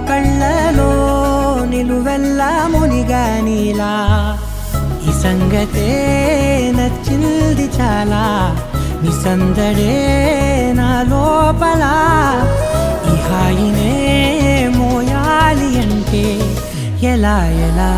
కళ్ళలో నిలువెల్ల మునిగానిలా ఈ సంగతే నచ్చింది చాలా నీ సందడే నా లోపల ఈ హాయినే మోయాలి అంటే ఎలా ఎలా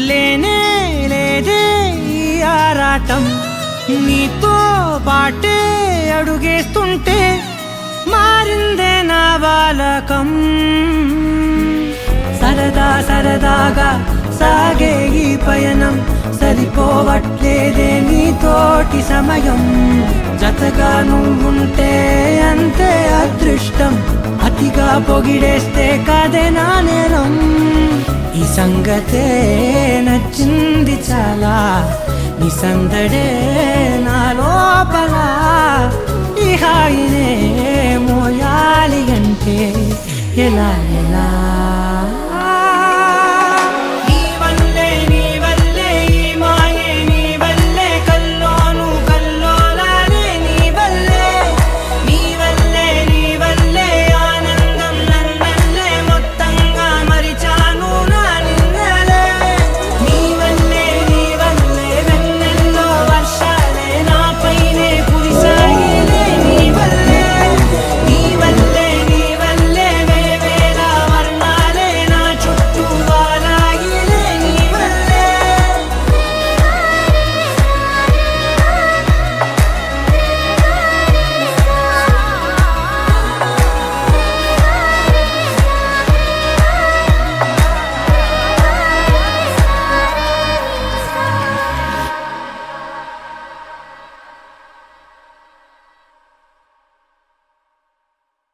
లేనే లేదే ఈ ఆరాటం నీతో పాటే అడుగేస్తుంటే మారిందే నా బాలకం సరదా సరదాగా సాగే ఈ పయనం సరిపోవట్లేదే నీతోటి సమయం జతగా నువ్వుంటే అంతే అదృష్టం అతిగా పొగిడేస్తే కాదే నా నేరం ఈ సంగతే నచ్చింది చాలా నీ సందడే నా లోపల ఈ హాయినే మోయాలి అంటే ఎలా ఎలా